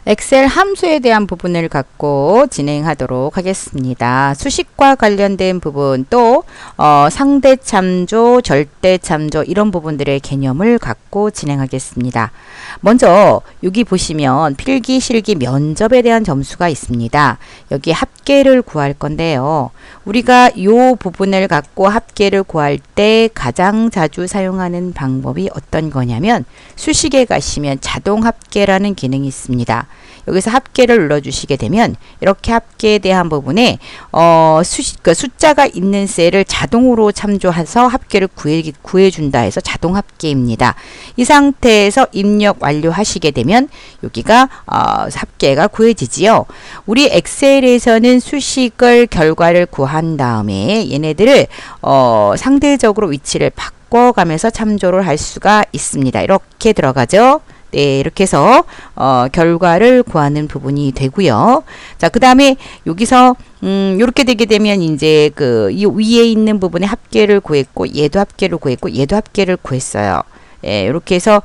엑셀 함수에 대한 부분을 갖고 진행하도록 하겠습니다. 수식과 관련된 부분 또 상대 참조, 절대 참조 이런 부분들의 개념을 갖고 진행하겠습니다. 먼저 여기 보시면 필기, 실기, 면접에 대한 점수가 있습니다. 여기 합계를 구할 건데요. 우리가 이 부분을 갖고 합계를 구할 때 가장 자주 사용하는 방법이 어떤 거냐면 수식에 가시면 자동 합계라는 기능이 있습니다. 여기서 합계를 눌러주시게 되면 이렇게 합계에 대한 부분에 숫자가 있는 셀을 자동으로 참조해서 합계를 구해준다 해서 자동 합계입니다. 이 상태에서 입력 완료하시게 되면 여기가 합계가 구해지지요. 우리 엑셀에서는 수식을 결과를 구한 다음에 얘네들을 상대적으로 위치를 바꿔가면서 참조를 할 수가 있습니다. 이렇게 들어가죠. 네, 이렇게 해서 결과를 구하는 부분이 되고요. 자, 그 다음에 여기서 이렇게 되게 되면 이제 이 위에 있는 부분에 합계를 구했고 얘도 합계를 구했고 얘도 합계를 구했어요. 예, 이렇게 해서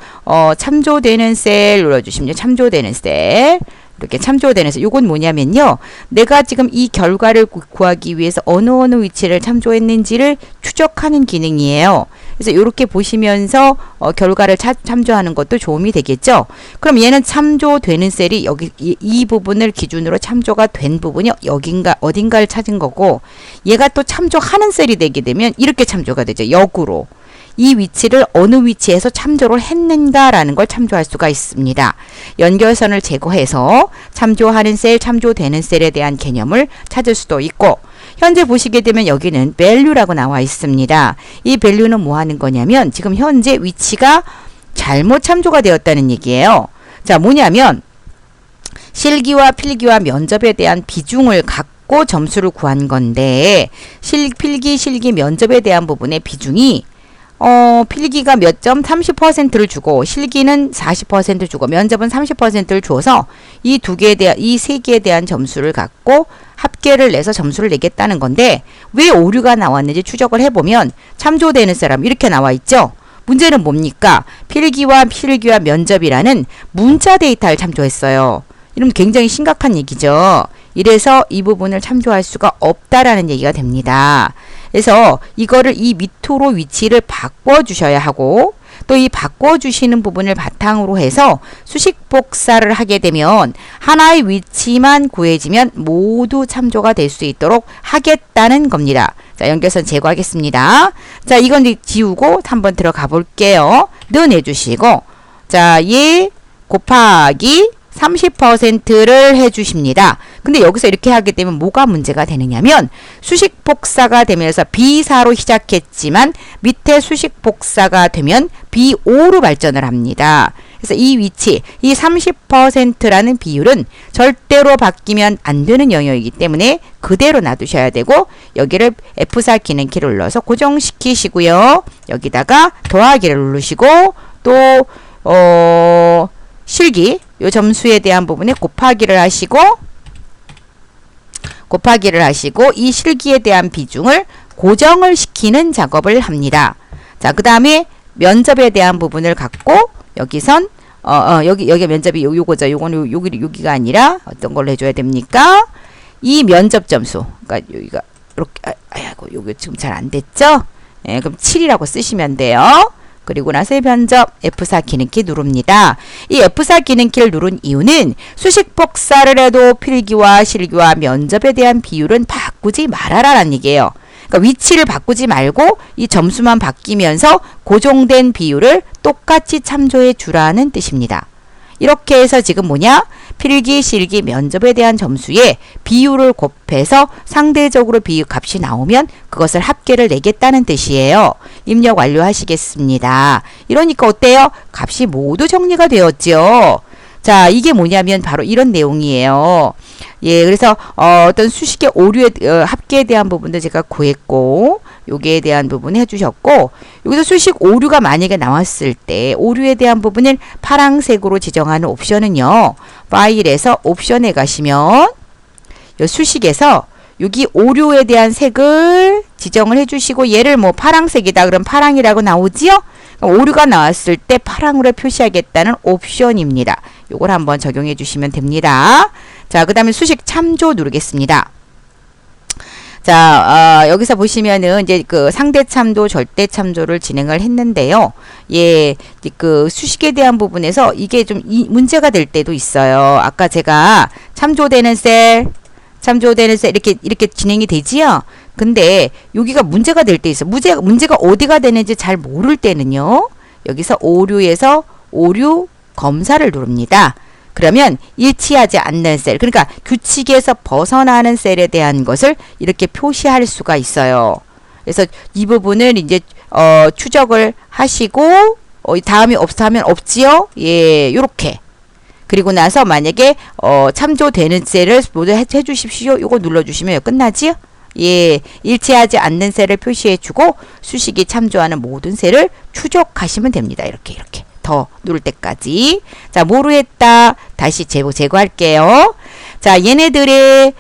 참조되는 셀 눌러주시면 참조되는 셀 이렇게 참조되는 셀 요건 뭐냐면요. 내가 지금 이 결과를 구하기 위해서 어느 위치를 참조했는지를 추적하는 기능이에요. 그래서 이렇게 보시면서 결과를 참조하는 것도 도움이 되겠죠. 그럼 얘는 참조되는 셀이 여기 이 부분을 기준으로 참조가 된 부분이 어딘가를 찾은 거고 얘가 또 참조하는 셀이 되게 되면 이렇게 참조가 되죠. 역으로. 이 위치를 어느 위치에서 참조를 했는가라는 걸 참조할 수가 있습니다. 연결선을 제거해서 참조하는 셀, 참조되는 셀에 대한 개념을 찾을 수도 있고 현재 보시게 되면 여기는 value라고 나와 있습니다. 이 value는 뭐 하는 거냐면 지금 현재 위치가 잘못 참조가 되었다는 얘기예요. 자, 뭐냐면 실기와 필기와 면접에 대한 비중을 갖고 점수를 구한 건데 필기, 실기, 면접에 대한 부분의 비중이 필기가 몇 점 30%를 주고 실기는 40% 주고 면접은 30%를 줘서 이 세 개에 대한 점수를 갖고 합계를 내서 점수를 내겠다는 건데 왜 오류가 나왔는지 추적을 해보면 참조되는 사람 이렇게 나와 있죠. 문제는 뭡니까? 필기와 실기와 면접이라는 문자 데이터를 참조했어요. 이러면 굉장히 심각한 얘기죠. 이래서 이 부분을 참조할 수가 없다라는 얘기가 됩니다. 그래서 이거를 이 밑으로 위치를 바꿔주셔야 하고 또 이 바꿔주시는 부분을 바탕으로 해서 수식 복사를 하게 되면 하나의 위치만 구해지면 모두 참조가 될 수 있도록 하겠다는 겁니다. 자, 연결선 제거하겠습니다. 자, 이건 지우고 한번 들어가 볼게요. 는 해주시고 자, 얘 곱하기 30%를 해주십니다. 근데 여기서 이렇게 하게 되면 뭐가 문제가 되느냐면 수식 복사가 되면서 비사로 시작했지만 밑에 수식 복사가 되면 B5로 발전을 합니다. 그래서 이 위치, 이 30%라는 비율은 절대로 바뀌면 안 되는 영역이기 때문에 그대로 놔두셔야 되고 여기를 F4 기능키를 눌러서 고정시키시고요. 여기다가 더하기를 누르시고 또 실기 요 점수에 대한 부분에 곱하기를 하시고 이 실기에 대한 비중을 고정을 시키는 작업을 합니다. 자, 그 다음에 면접에 대한 부분을 갖고 여기선 여기 면접이 요거죠. 요거는 여기가 아니라 어떤 걸로 해줘야 됩니까? 이 면접 점수. 그러니까 여기가 이렇게 아이고 요게 지금 잘 안 됐죠? 예, 그럼 7이라고 쓰시면 돼요. 그리고 나서 면접 F4 기능키 누릅니다. 이 F4 기능키를 누른 이유는 수식 복사를 해도 필기와 실기와 면접에 대한 비율은 바꾸지 말아라라는 얘기예요. 그러니까 위치를 바꾸지 말고 이 점수만 바뀌면서 고정된 비율을 똑같이 참조해 주라는 뜻입니다. 이렇게 해서 지금 뭐냐? 필기, 실기, 면접에 대한 점수에 비율을 곱해서 상대적으로 비율 값이 나오면 그것을 합계를 내겠다는 뜻이에요. 입력 완료하시겠습니다. 이러니까 어때요? 값이 모두 정리가 되었죠. 자, 이게 뭐냐면 바로 이런 내용이에요. 예, 그래서 어떤 수식의 오류의 합계에 대한 부분도 제가 구했고 여기에 대한 부분 해주셨고 여기서 수식 오류가 만약에 나왔을 때 오류에 대한 부분을 파란색으로 지정하는 옵션은요. 파일에서 옵션에 가시면 이 수식에서 여기 오류에 대한 색을 지정을 해주시고 얘를 뭐 파란색이다 그럼 파랑이라고 나오지요? 오류가 나왔을 때 파랑으로 표시하겠다는 옵션입니다. 요걸 한번 적용해 주시면 됩니다. 자, 그 다음에 수식 참조 누르겠습니다. 자, 여기서 보시면은 이제 그 상대 참조, 절대 참조를 진행을 했는데요. 예, 그 수식에 대한 부분에서 이게 좀 문제가 될 때도 있어요. 아까 제가 참조되는 셀 이렇게 진행이 되지요. 근데 여기가 문제가 될 때 있어. 문제가 어디가 되는지 잘 모를 때는요. 여기서 오류에서 오류 검사를 누릅니다. 그러면 일치하지 않는 셀, 그러니까 규칙에서 벗어나는 셀에 대한 것을 이렇게 표시할 수가 있어요. 그래서 이 부분을 이제 추적을 하시고 다음이 없으면 없지요. 예, 요렇게. 그리고 나서 만약에 참조되는 셀을 모두 해주십시오. 요거 눌러주시면 끝나지요. 예, 일치하지 않는 셀을 표시해주고 수식이 참조하는 모든 셀을 추적하시면 됩니다. 이렇게 더 누를 때까지. 자, 모르겠다. 다시 제거할게요. 자, 얘네들의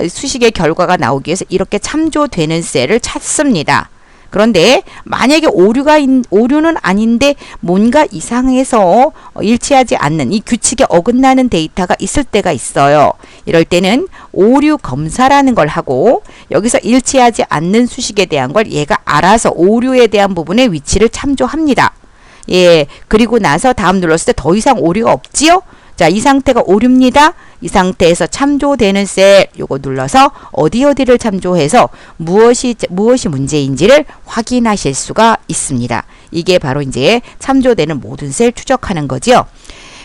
수식의 결과가 나오기 위해서 이렇게 참조되는 셀을 찾습니다. 그런데 만약에 오류는 아닌데 뭔가 이상해서 일치하지 않는 이 규칙에 어긋나는 데이터가 있을 때가 있어요. 이럴 때는 오류 검사라는 걸 하고 여기서 일치하지 않는 수식에 대한 걸 얘가 알아서 오류에 대한 부분의 위치를 참조합니다. 예, 그리고 나서 다음 눌렀을 때 더 이상 오류가 없지요? 자, 이 상태가 오류입니다. 이 상태에서 참조되는 셀 요거 눌러서 어디를 참조해서 무엇이 문제인지를 확인하실 수가 있습니다. 이게 바로 이제 참조되는 모든 셀 추적하는 거죠.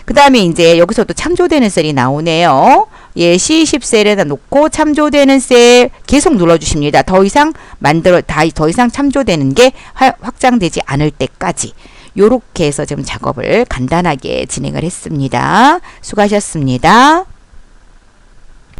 그 다음에 이제 여기서도 참조되는 셀이 나오네요. 예, C20 셀에다 놓고 참조되는 셀 계속 눌러주십니다. 더 이상 참조되는 게 확장되지 않을 때까지. 요렇게 해서 지금 작업을 간단하게 진행을 했습니다. 수고하셨습니다.